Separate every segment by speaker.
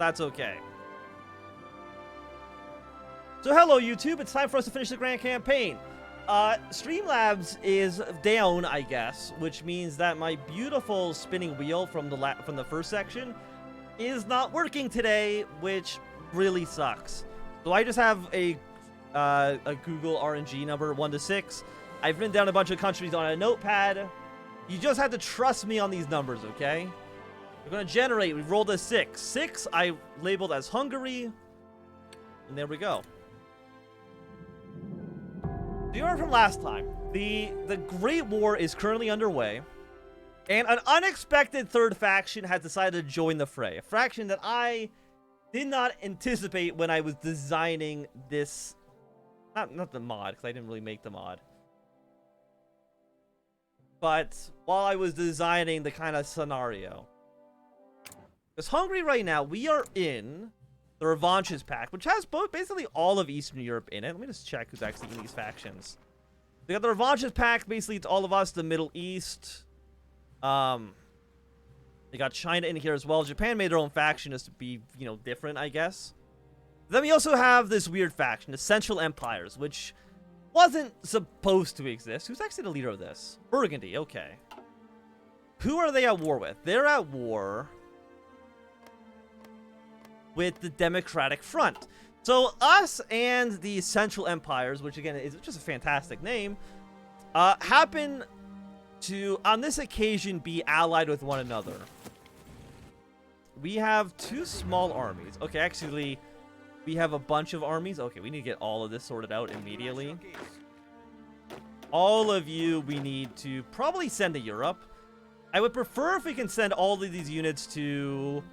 Speaker 1: That's okay. So hello YouTube, it's time for us to finish the grand campaign. Streamlabs is down, I guess, which means that my beautiful spinning wheel from the first section is not working today, which really sucks. So I just have a Google RNG number 1 to 6. I've written down a bunch of countries on a notepad. You just have to trust me on these numbers, okay? We're gonna generate. We rolled a 6. 6 I labeled as Hungary, and there we go. Do you remember from last time? The Great War is currently underway, and an unexpected third faction has decided to join the fray. A faction that I did not anticipate when I was designing this. Not the mod, because I didn't really make the mod. But while I was designing the kind of scenario. Because Hungary right now, we are in the Revanchist pack, which has basically all of Eastern Europe in it. Let me just check who's actually in these factions. We got the Revanchist pack, basically it's all of us, the Middle East. They got China in here as well. Japan made their own faction just to be, you know, different, I guess. Then we also have this weird faction, the Central Empires, which wasn't supposed to exist. Who's actually the leader of this? Burgundy, okay. Who are they at war with? They're at war with the Democratic Front. So us and the Central Empires, which again is just a fantastic name, happen to, on this occasion, be allied with one another. We have 2 small armies. Okay, actually, we have a bunch of armies. Okay, we need to get all of this sorted out immediately. All of you we need to probably send to Europe. I would prefer if we can send all of these units to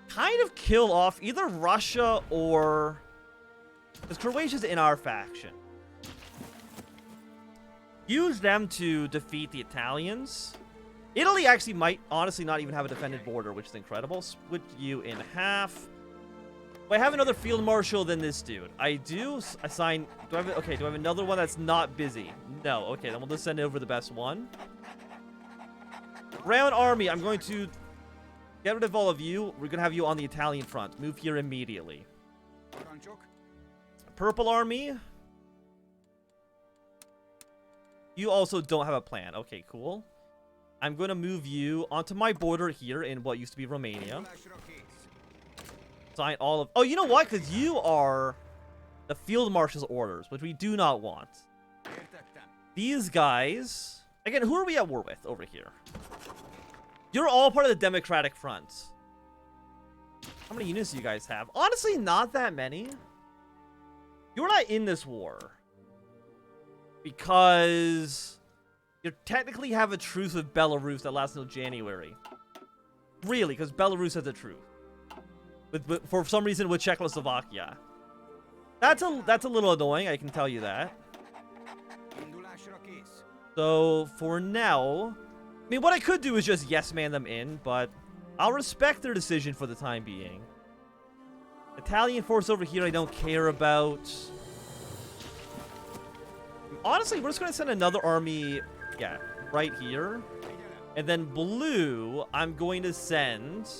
Speaker 1: kind of kill off either Russia or... because Croatia's in our faction. Use them to defeat the Italians. Italy actually might honestly not even have a defended border, which is incredible. Split you in half. Do I have another field marshal than this dude? I do. Assign. Do I have? Okay. Do I have another one that's not busy? No. Okay. Then we'll just send over the best one. Round army. I'm going to get rid of all of you. We're gonna have you on the Italian front. Move here immediately. Purple army. You also don't have a plan. Okay. Cool. I'm going to move you onto my border here in what used to be Romania. Sign all of... oh, you know what? Because you are the Field Marshal's orders, which we do not want. These guys... again, who are we at war with over here? You're all part of the Democratic Front. How many units do you guys have? Honestly, not that many. You're not in this war. Because... you technically have a truce with Belarus that lasts until January. Really, because Belarus has a truce. For some reason with Czechoslovakia. That's a little annoying, I can tell you that. So, for now... I mean, what I could do is just yes-man them in, but I'll respect their decision for the time being. Italian force over here I don't care about. Honestly, we're just going to send another army... yeah, right here. And then blue, I'm going to send...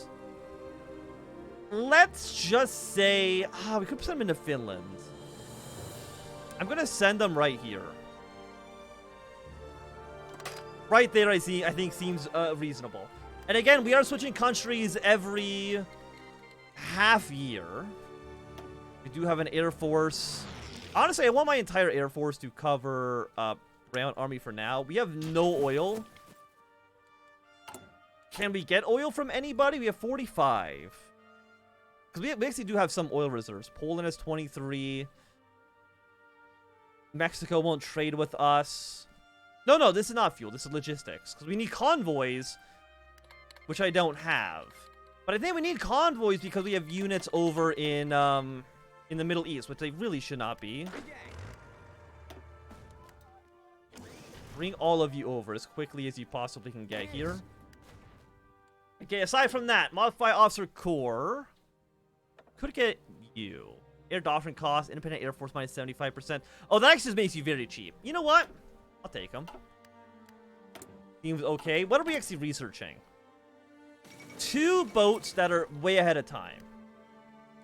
Speaker 1: let's just say... we could send them into Finland. I'm going to send them right here. Right there, I think seems reasonable. And again, we are switching countries every half year. We do have an air force. Honestly, I want my entire air force to cover... round army for now. We have no oil. Can we get oil from anybody? We have 45. Because we actually do have some oil reserves. Poland has 23. Mexico won't trade with us. No, this is not fuel. This is logistics. Because we need convoys, which I don't have. But I think we need convoys because we have units over in the Middle East, which they really should not be. Bring all of you over as quickly as you possibly can get here. Okay, aside from that, Modify Officer Corps. Could get you. Air Doctrine cost, Independent Air Force minus 75%. Oh, that actually just makes you very cheap. You know what? I'll take them. Seems okay. What are we actually researching? 2 boats that are way ahead of time.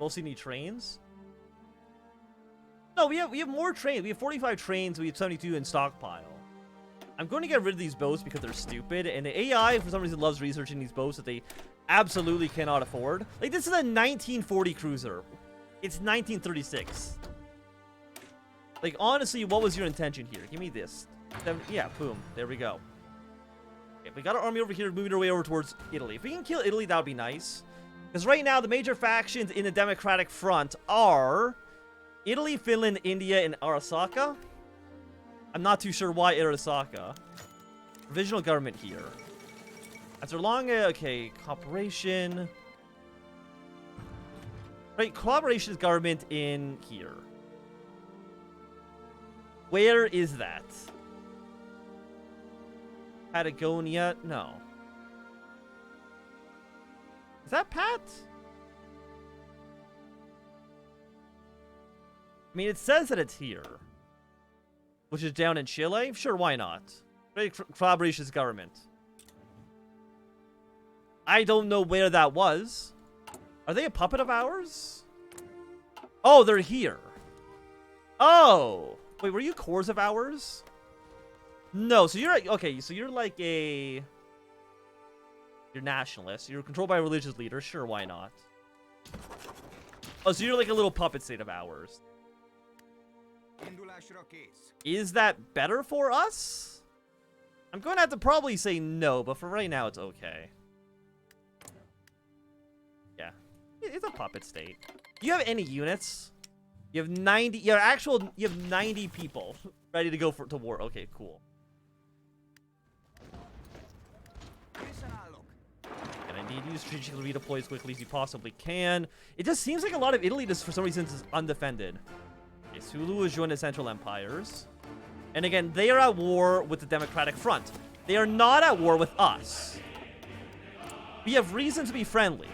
Speaker 1: Mostly need trains. No, we have more trains. We have 45 trains. We have 72 in stockpile. I'm going to get rid of these boats because they're stupid, and the AI for some reason loves researching these boats that they absolutely cannot afford. Like, this is a 1940 cruiser. It's 1936. Like, honestly, what was your intention here? Give me this. Yeah, boom. There we go. Okay, we got our army over here moving our way over towards Italy. If we can kill Italy, that would be nice. Because right now, the major factions in the Democratic Front are Italy, Finland, India, and Arasaka. I'm not too sure why Arasaka. Provisional government here. After long, okay, cooperation. Right, cooperation is government in here. Where is that? Patagonia? No. Is that Pat? I mean, it says that it's here. Which is down in Chile? Sure, why not? Collaboration is government. I don't know where that was. Are they a puppet of ours? Oh, they're here. Oh! Wait, were you cores of ours? No, so you're... Okay, so you're like a... You're nationalist. You're controlled by a religious leader. Sure, why not? Oh, so you're like a little puppet state of ours. Is that better for us? I'm going to have to probably say no, but for right now, it's okay. Yeah. It's a puppet state. Do you have any units? You have 90... You have 90 people ready to go to war. Okay, cool. And I need you to strategically redeploy as quickly as you possibly can. It just seems like a lot of Italy just for some reason is undefended. Okay, Sulu has joined the Central Empires. And again, they are at war with the Democratic Front. They are not at war with us. We have reason to be friendly.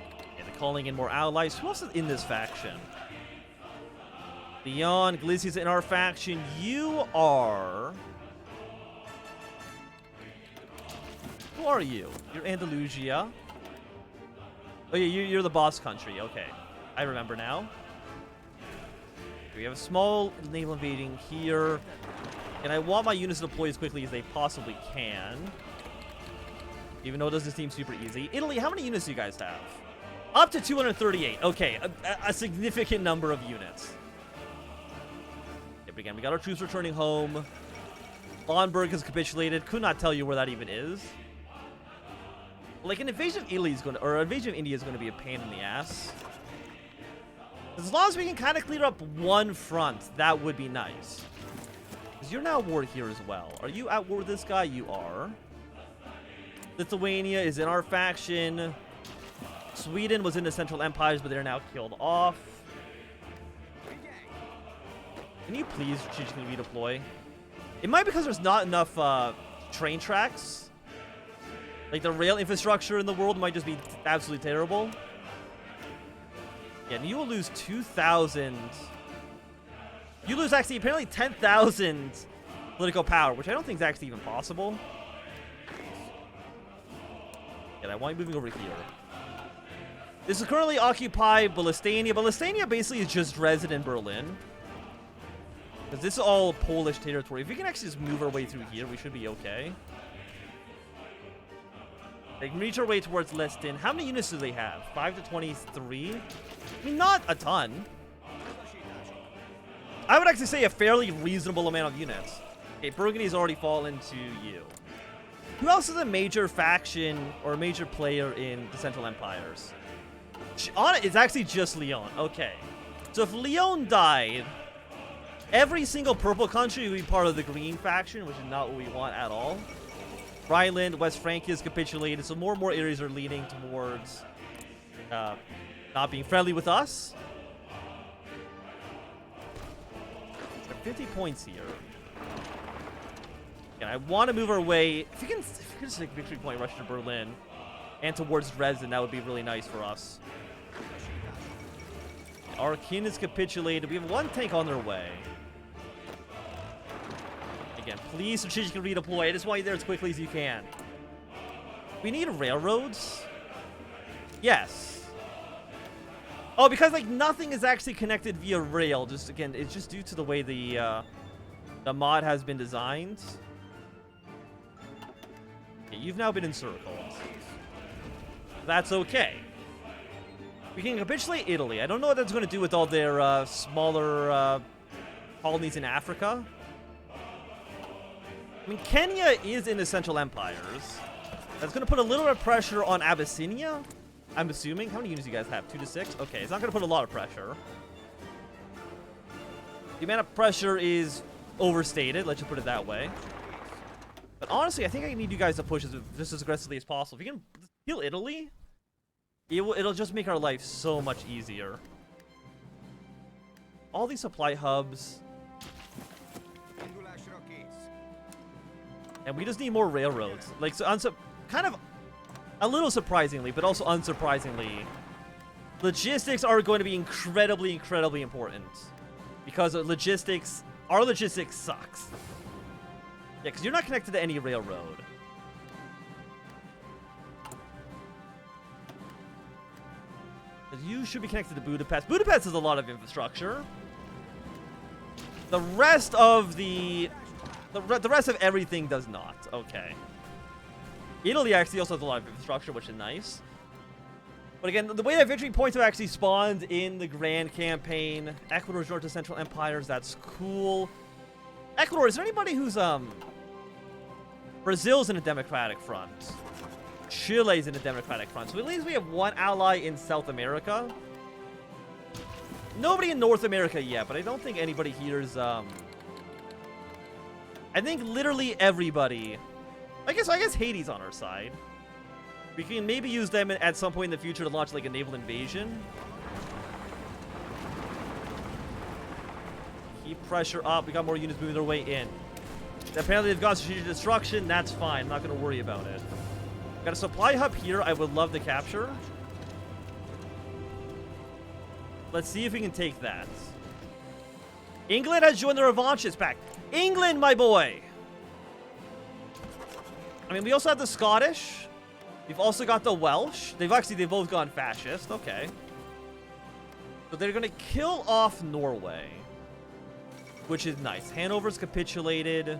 Speaker 1: Okay, they're calling in more allies. Who else is in this faction? Beyond Glizzy's in our faction. You are... Who are you? You're Andalusia. Oh yeah, you're the boss country. Okay. I remember now. We have a small naval invading here. And I want my units to deploy as quickly as they possibly can. Even though it doesn't seem super easy. Italy, how many units do you guys have? Up to 238. Okay, a significant number of units. Yep, again, we got our troops returning home. Bonberg has capitulated. Could not tell you where that even is. Like, an invasion of Italy is going to... Or an invasion of India is going to be a pain in the ass. As long as we can kind of clear up one front, that would be nice. Because you're now at war here as well. Are you at war with this guy? You are. Lithuania is in our faction. Sweden was in the Central Empires, but they're now killed off. Can you please strategically redeploy? It might be because there's not enough train tracks. Like, the rail infrastructure in the world might just be absolutely terrible. Yeah, and you will lose 2,000. You lose actually apparently 10,000 political power, which I don't think is actually even possible. Yeah, I want you moving over here. This is currently occupied Balistania. Balistania basically is just Dresden and Berlin. Because this is all Polish territory. If we can actually just move our way through here, we should be okay. They can reach our way towards Leston. How many units do they have? 5 to 23? I mean, not a ton. I would actually say a fairly reasonable amount of units. Okay, Burgundy's already fallen to you. Who else is a major faction or a major player in the Central Empires? It's actually just Lyon. Okay. So if Lyon died, every single purple country would be part of the green faction, which is not what we want at all. Rhineland, West Francia is capitulated, so more and more areas are leaning towards not being friendly with us. We're 50 points here. And I want to move our way. If we can just take victory point, rush to Berlin and towards Dresden, that would be really nice for us. Our king is capitulated. We have one tank on their way. Again, please strategically redeploy. I just want you there as quickly as you can. We need railroads. Yes. Oh, because like nothing is actually connected via rail. Just again, it's just due to the way the mod has been designed. Okay, you've now been encircled. That's okay. We can capitulate Italy. I don't know what that's going to do with all their smaller colonies in Africa. I mean, Kenya is in the Central Empires. That's going to put a little bit of pressure on Abyssinia, I'm assuming. How many units do you guys have? 2 to 6? Okay, it's not going to put a lot of pressure. The amount of pressure is overstated, let's just put it that way. But honestly, I think I need you guys to push just as aggressively as possible. If you can heal Italy, it'll just make our life so much easier. All these supply hubs. And we just need more railroads. Like, so kind of a little surprisingly, but also unsurprisingly, logistics are going to be incredibly, incredibly important. Because our logistics sucks. Yeah, because you're not connected to any railroad. You should be connected to Budapest. Budapest has a lot of infrastructure. The rest of the rest of everything does not. Okay. Italy actually also has a lot of infrastructure, which is nice. But again, the way that victory points have actually spawned in the Grand Campaign, Ecuador's north to Central Empires, that's cool. Ecuador, is there anybody who's, Brazil's in a democratic front. Chile's in a democratic front. So at least we have one ally in South America. Nobody in North America yet, but I don't think anybody here is, I think literally everybody. I guess Haiti's on our side. We can maybe use them at some point in the future to launch like a naval invasion. Keep pressure up. We got more units moving their way in. Apparently they've got strategic destruction. That's fine. I'm not going to worry about it. Got a supply hub here I would love to capture. Let's see if we can take that. England has joined the Revanchist pack. England, my boy! I mean, we also have the Scottish. We've also got the Welsh. They've both gone fascist. Okay. So they're going to kill off Norway. Which is nice. Hanover's capitulated.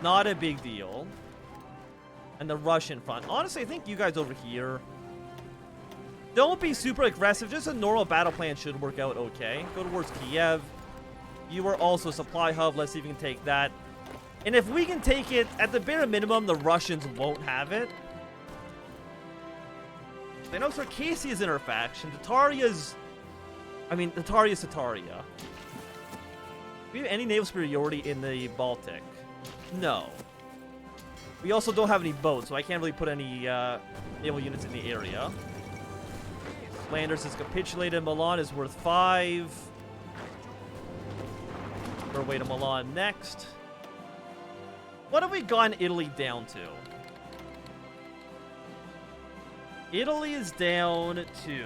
Speaker 1: Not a big deal. And the Russian front. Honestly, I think you guys over here, don't be super aggressive. Just a normal battle plan should work out okay. Go towards Kiev. You are also a supply hub. Let's see if we can take that. And if we can take it, at the bare minimum, the Russians won't have it. I know Circassia is in our faction. Tataria's Tataria. Do we have any naval superiority in the Baltic? No. We also don't have any boats, so I can't really put any naval units in the area. Flanders has capitulated. Milan is worth 5. Our way to Milan next. What have we gotten Italy down to? Italy is down to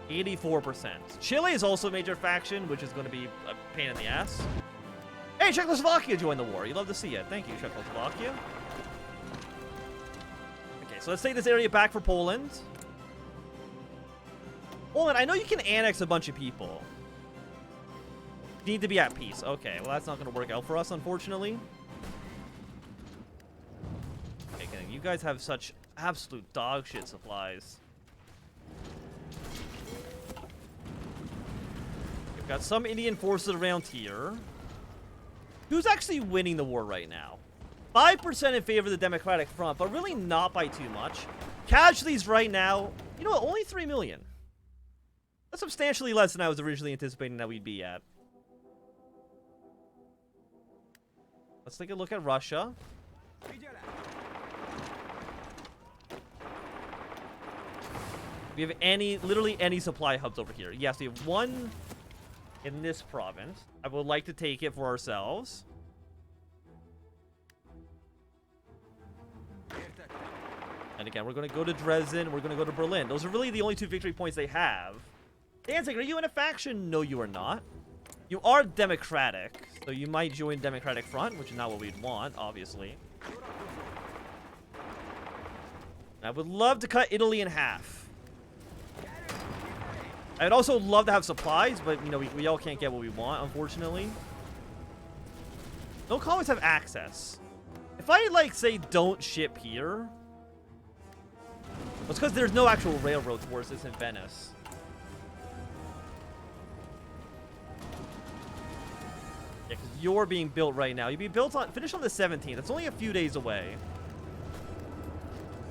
Speaker 1: 84%. Chile is also a major faction, which is going to be a pain in the ass. Hey, Czechoslovakia joined the war. You love to see it. Thank you, Czechoslovakia. Okay, so let's take this area back for Poland. Poland, I know you can annex a bunch of people. You need to be at peace. Okay, well, that's not going to work out for us, unfortunately. Okay, you guys have such absolute dog shit supplies. We've got some Indian forces around here. Who's actually winning the war right now? 5% in favor of the Democratic Front, but really not by too much. Casualties right now, you know what, only 3 million. That's substantially less than I was originally anticipating that we'd be at. Let's take a look at Russia. We have literally any supply hubs over here. Yes, we have one in this province. I would like to take it for ourselves. And again, we're going to go to Dresden. We're going to go to Berlin. Those are really the only 2 victory points they have. Danzig, are you in a faction? No, you are not. You are democratic, so you might join Democratic Front, which is not what we'd want, obviously. I would love to cut Italy in half. I'd also love to have supplies, but, you know, we all can't get what we want, unfortunately. No colonies have access. If I, like, say, don't ship here... It's because there's no actual railroad towards this in Venice. Yeah, because you're being built right now. You'll be built on... Finish on the 17th. That's only a few days away.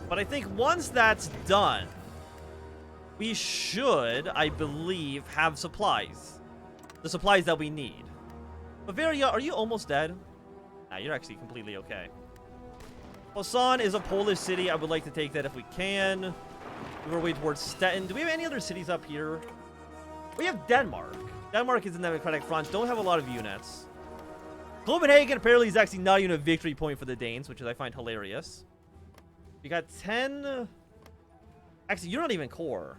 Speaker 1: But I think once that's done, we should, I believe, have supplies. The supplies that we need. Bavaria, are you almost dead? Nah, you're actually completely okay. Posan is a Polish city. I would like to take that if we can. Move our way towards Stettin. Do we have any other cities up here? We have Denmark. Denmark is in the Democratic Front. Don't have a lot of units. Copenhagen apparently is actually not even a victory point for the Danes, which I find hilarious. We got 10... Actually, you're not even core.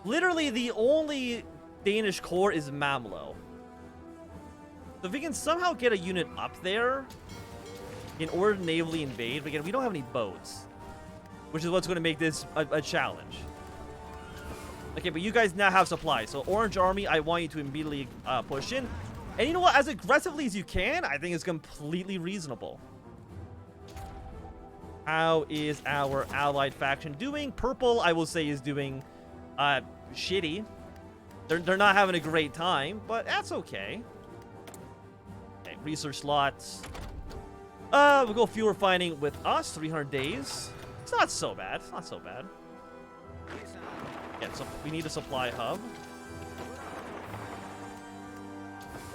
Speaker 1: Literally, the only Danish core is Mamlo. So if we can somehow get a unit up there in order to navally invade, but again, we don't have any boats, which is what's going to make this a challenge. Okay, but you guys now have supplies. So Orange Army, I want you to immediately push in. And you know what? As aggressively as you can, I think it's completely reasonable. How is our allied faction doing? Purple, I will say, is doing shitty. They're not having a great time, but that's okay. Okay, research slots. We'll go fewer fighting with us. 300 days. It's not so bad. It's not so bad. Yeah, so we need a supply hub.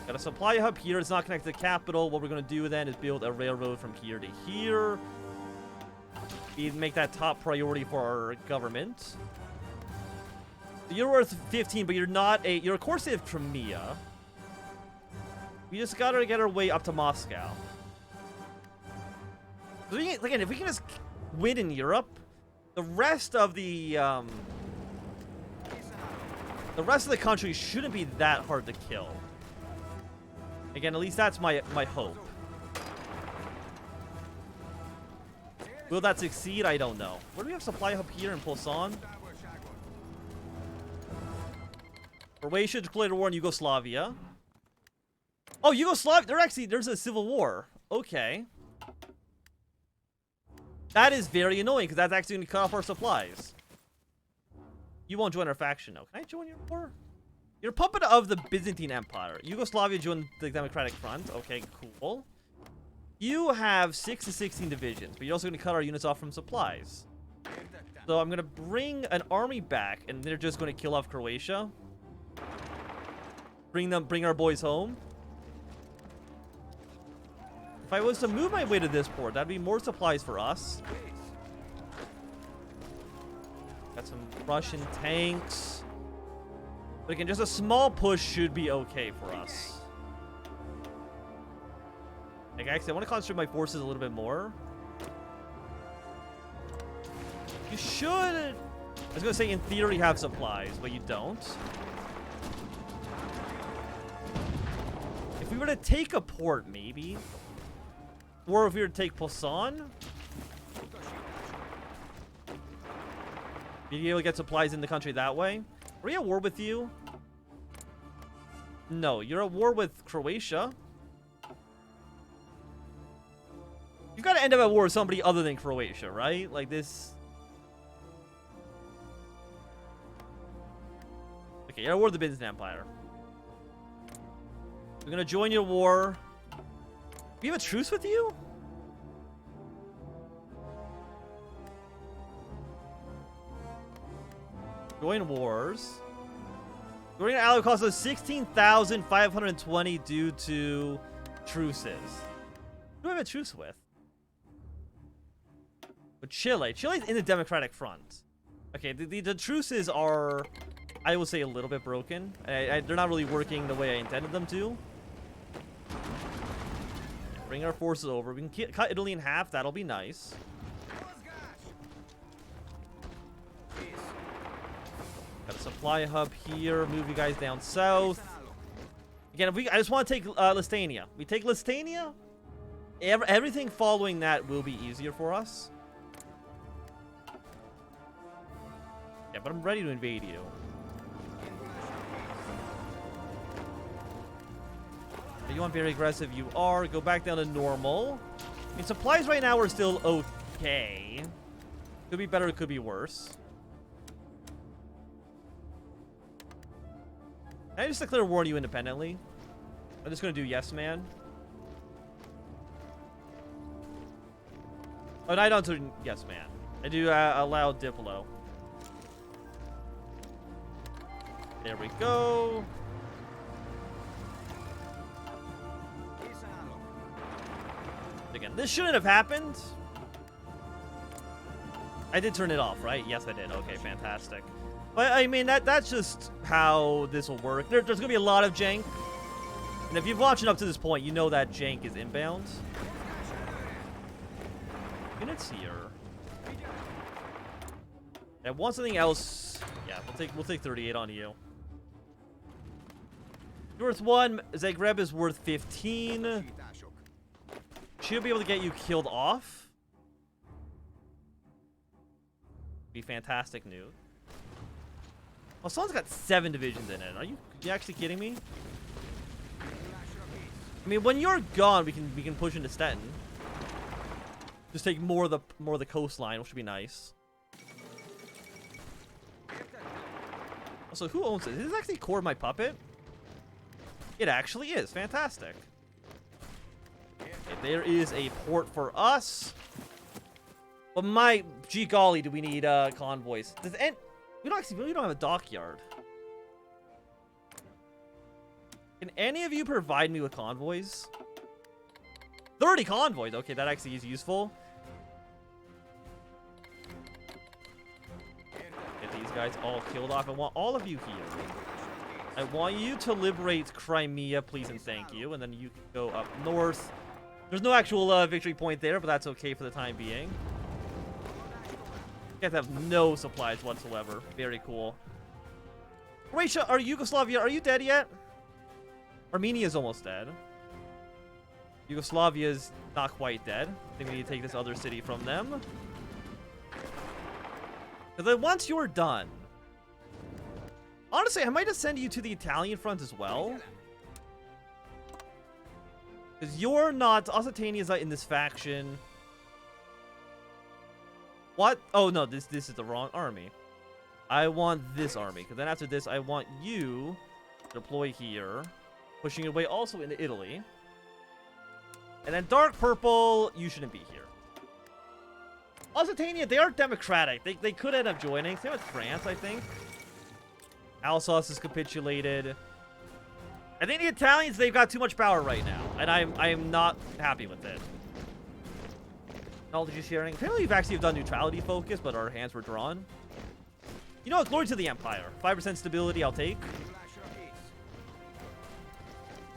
Speaker 1: Got a supply hub here. It's not connected to the capital. What we're going to do then is build a railroad from here to here. We make that top priority for our government. You're worth 15, but you're not a... You're a core city of Crimea. We just got to get our way up to Moscow. So again, if we can just win in Europe, the rest of the country shouldn't be that hard to kill. Again, at least that's my hope. Will that succeed? I don't know. Where do we have supply hub here in Posan? Croatia declared war in Yugoslavia. Oh, Yugoslavia! There's a civil war. Okay. That is very annoying, because that's actually going to cut off our supplies. You won't join our faction, though. Can I join your war? You're a puppet of the Byzantine Empire. Yugoslavia joined the Democratic Front. Okay, cool. You have 6 to 16 divisions, but you're also going to cut our units off from supplies. So I'm going to bring an army back, and they're just going to kill off Croatia. Bring our boys home. If I was to move my way to this port, that'd be more supplies for us. Got some Russian tanks. But again, just a small push should be okay for us. Like, actually, I want to concentrate my forces a little bit more. You should... I was going to say, in theory, have supplies, but you don't. If we were to take a port, maybe... Or if we were to take Posan, be able to get supplies in the country that way. Are we at war with you? No, you're at war with Croatia. You've got to end up at war with somebody other than Croatia, right? Like this. Okay, you're at war with the Byzantine Empire. We're gonna join your war. We have a truce with you? Join wars. Joining an ally costs us 16,520 due to truces. Who do I have a truce with? With Chile. Chile's in the Democratic Front. Okay, the truces are, I will say, a little bit broken. They're not really working the way I intended them to. Bring our forces over. We can cut Italy in half. That'll be nice. Got a supply hub here. Move you guys down south. Again, I just want to take Listania. We take Listania. Everything following that will be easier for us. Yeah, but I'm ready to invade you. If you want very aggressive, you are. Go back down to normal. I mean, supplies right now are still okay. Could be better, it could be worse. Can I just declare war on you independently? I'm just gonna do yes, man. Oh, no, I don't do yes, man. I do allow Diplo. There we go. Again, this shouldn't have happened. I did turn it off, right? Yes, I did. Okay, fantastic. But I mean, that's just how this will work. There's gonna be a lot of jank, and if you've watched it up to this point, you know that jank is inbound. Units here. I want something else. Yeah, we'll take 38 on you. Worth 1. Zagreb is worth 15. Should be able to get you killed off. Be fantastic news. Oh, someone's got 7 divisions in it. Are you actually kidding me? I mean, when you're gone, we can push into Stettin. Just take more of the coastline, which would be nice. Also, who owns it? Is this actually core of my puppet? It actually is. Fantastic. Okay, there is a port for us. But my gee golly, do we need convoys? We don't have a dockyard. Can any of you provide me with convoys? 30 convoys. Okay, that actually is useful. Get these guys all killed off. I want all of you here. I want you to liberate Crimea, please and thank you. And then you can go up north. There's no actual victory point there, but that's okay for the time being. You guys have no supplies whatsoever. Very cool. Croatia, or Yugoslavia, are you dead yet? Armenia's almost dead. Yugoslavia's not quite dead. I think we need to take this other city from them. Because then once you're done... Honestly, I might just send you to the Italian front as well. Because you're not... Occitania's not in this faction. What? Oh, no, this is the wrong army. I want this army. Because then after this, I want you to deploy here. Pushing your way also into Italy. And then dark purple, you shouldn't be here. Occitania, they are democratic. They could end up joining. Same with France, I think. Alsace has capitulated. I think the Italians, they've got too much power right now. And I am not happy with it. Knowledge sharing. Apparently we've actually done neutrality focus, but our hands were drawn. You know what? Glory to the Empire. 5% stability, I'll take.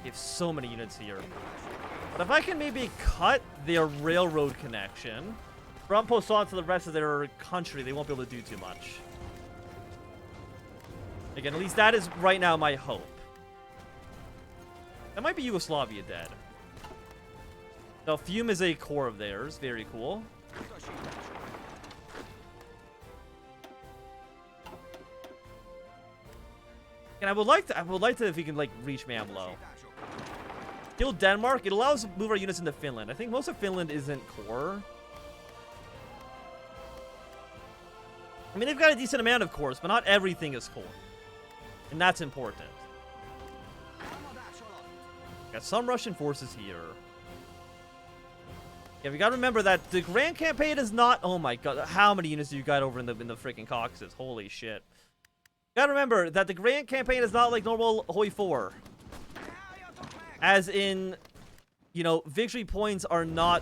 Speaker 1: You have so many units here. But if I can maybe cut their railroad connection from Poisson to the rest of their country, they won't be able to do too much. Again, at least that is right now my hope. That might be Yugoslavia dead. No, Fiume is a core of theirs. Very cool. And I would like to if we can like reach Mamlo. Kill Denmark. It allows us to move our units into Finland. I think most of Finland isn't core. I mean, they've got a decent amount of cores, but not everything is core. And that's important. Got some Russian forces here. Yeah, we gotta remember that the Grand Campaign is not... Oh my god, how many units do you got over in the freaking Caucasus? Holy shit. Gotta remember that the Grand Campaign is not like normal HOI4. As in, you know, victory points are not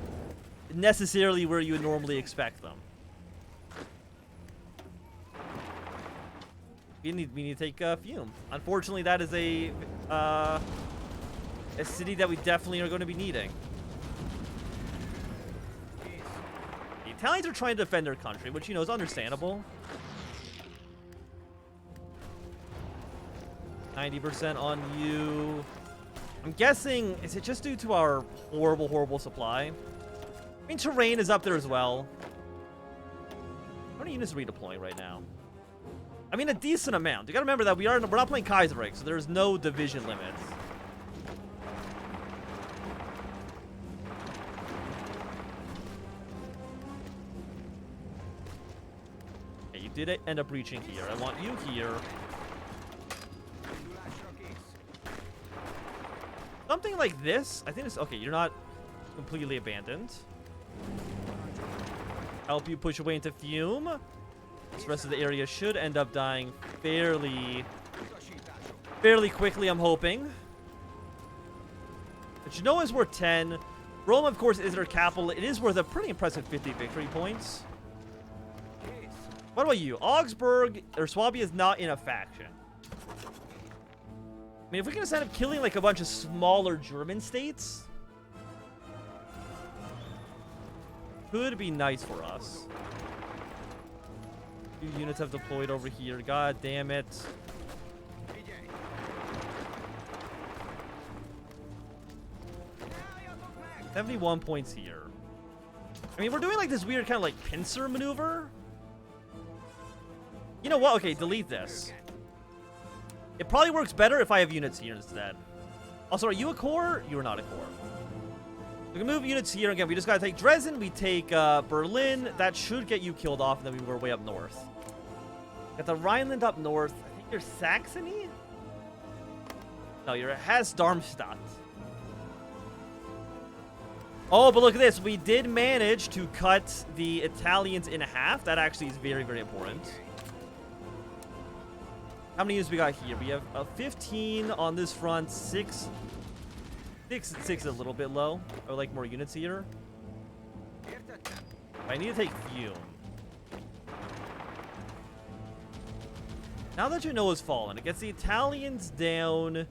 Speaker 1: necessarily where you would normally expect them. We need to take Fiume. Unfortunately, that is a city that we definitely are going to be needing. The Italians are trying to defend their country, which, you know, is understandable. 90% on you. I'm guessing, is it just due to our horrible, horrible supply? I mean, terrain is up there as well. How many units are we deploying right now? I mean, a decent amount. You gotta remember that we're not playing Kaiserreich, so there's no division limits. Okay, you did end up reaching here. I want you here. Something like this. I think it's okay. You're not completely abandoned. Help you push away into Fume. This rest of the area should end up dying fairly quickly, I'm hoping. But Genoa is worth 10. Rome, of course, is their capital. It is worth a pretty impressive 50 victory points. What about you? Augsburg or Swabia is not in a faction. I mean, if we can just end up killing like a bunch of smaller German states, could be nice for us. 2 units have deployed over here. God damn it. $71 points here. I mean, we're doing like this weird kind of like pincer maneuver. You know what? Okay, delete this. It probably works better if I have units here instead. Also, are you a core? You are not a core. We can move units here. Again, we just gotta take Dresden. We take Berlin. That should get you killed off, and then we go way up north. Got the Rhineland up north. I think you're Saxony? No, you're Hesse-Darmstadt. Oh, but look at this. We did manage to cut the Italians in half. That actually is very, very important. How many units we got here? We have 15 on this front. 6 is a little bit low. I would like more units here. I need to take Fume. Now that Genoa's fallen, it gets the Italians down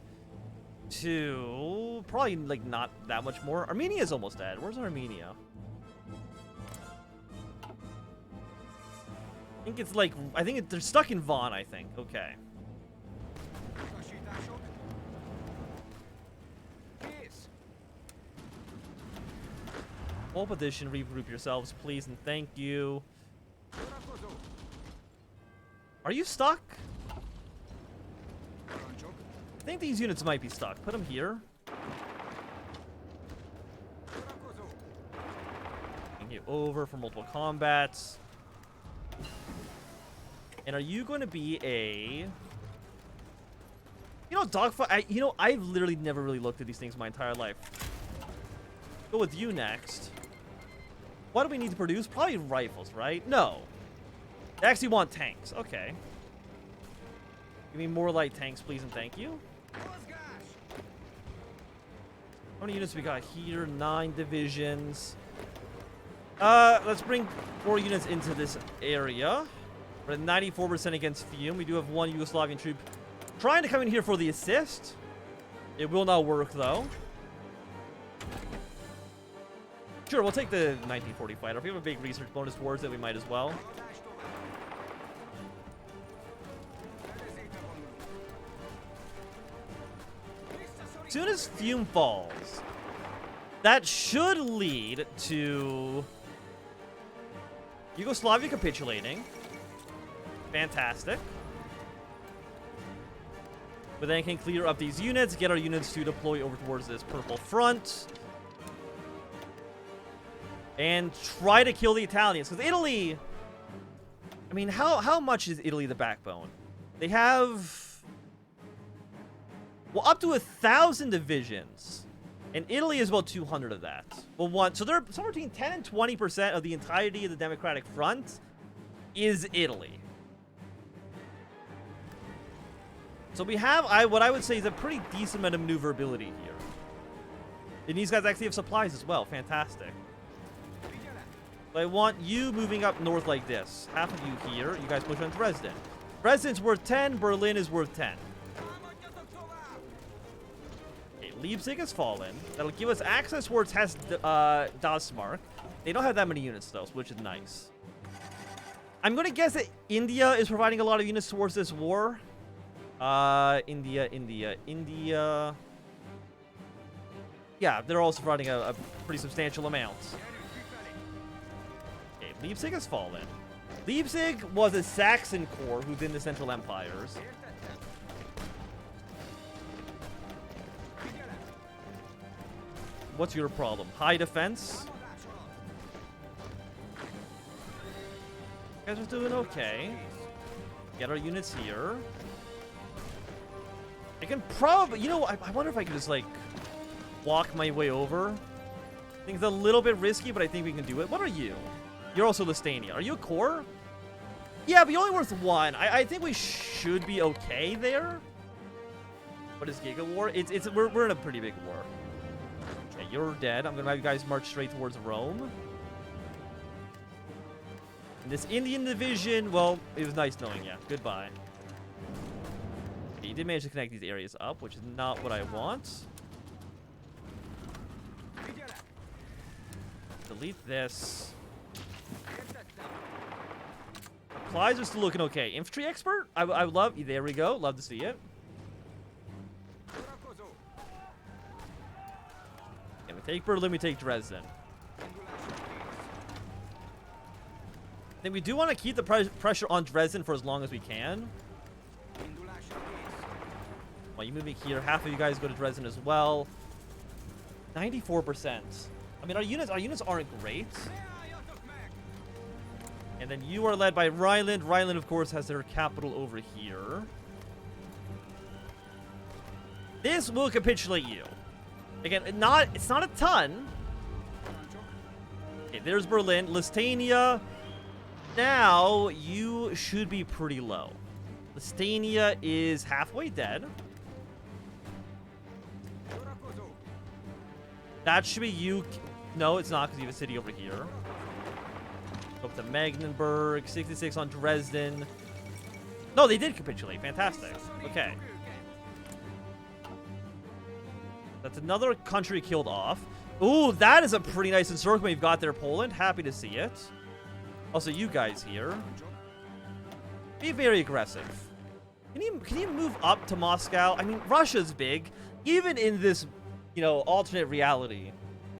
Speaker 1: to probably like not that much more. Armenia's almost dead. Where's Armenia? I think it's like, they're stuck in Vaughan, I think. Okay. Hold position, regroup yourselves, please, and thank you. Are you stuck? I think these units might be stuck. Put them here. Bring you over for multiple combats. And are you going to be a... You know, dogfight... I've literally never really looked at these things my entire life. Go with you next. What do we need to produce? Probably rifles, right? No. They actually want tanks. Okay. Give me more light tanks, please, and thank you. How many units we got here? 9 divisions. Let's bring 4 units into this area. We're at 94% against Fiume. We do have 1 Yugoslavian troop trying to come in here for the assist. It will not work, though. Sure, we'll take the 1940 fighter. If we have a big research bonus towards it, we might as well. As soon as Fiume falls, that should lead to Yugoslavia capitulating. Fantastic. But then can clear up these units, get our units to deploy over towards this purple front. And try to kill the Italians. Because Italy... I mean, how much is Italy the backbone? They have... well, up to 1,000 divisions. And Italy is about 200 of that. Well, so they're somewhere between 10 and 20% of the entirety of the Democratic Front is Italy. So we have, what I would say is a pretty decent amount of maneuverability here. And these guys actually have supplies as well. Fantastic. But I want you moving up north like this. Half of you here. You guys push on Dresden. Dresden's worth 10. Berlin is worth 10. Okay, Leipzig has fallen. That'll give us access towards Dasmark. They don't have that many units, though, which is nice. I'm going to guess that India is providing a lot of units towards this war. India. Yeah, they're also providing a pretty substantial amount. Okay, Leipzig has fallen. Leipzig was a Saxon core who's in the Central Empires. What's your problem? High defense? You guys are doing okay. Get our units here. I can probably... You know, I wonder if I could just, like, walk my way over. I think it's a little bit risky, but I think we can do it. What are you? You're also Listania. Are you a core? Yeah, but you're only worth 1. I think we should be okay there. What is Giga War? We're in a pretty big war. Okay, you're dead. I'm gonna have you guys march straight towards Rome. And this Indian division, well, it was nice knowing you. Goodbye. Okay, you did manage to connect these areas up, which is not what I want. Delete this. Supplies are still looking okay. Infantry expert? I would love... There we go. Love to see it. Okay, we take Berlin, we take Dresden. I think we do want to keep the pressure on Dresden for as long as we can. Well, you move me here. Half of you guys go to Dresden as well. 94%. I mean, our units aren't great. And then you are led by Rhineland. Rhineland, of course, has their capital over here. This will capitulate you. Again, it's not a ton. Okay, there's Berlin. Listania. Now, you should be pretty low. Listania is halfway dead. That should be you. No, it's not, because you have a city over here. Go up to Magdeburg. 66 on Dresden. No, they did capitulate. Fantastic. Okay. That's another country killed off. Ooh, that is a pretty nice encirclement you've got there, Poland. Happy to see it. Also, you guys here. Be very aggressive. Can you move up to Moscow? I mean, Russia's big. Even in this, you know, alternate reality,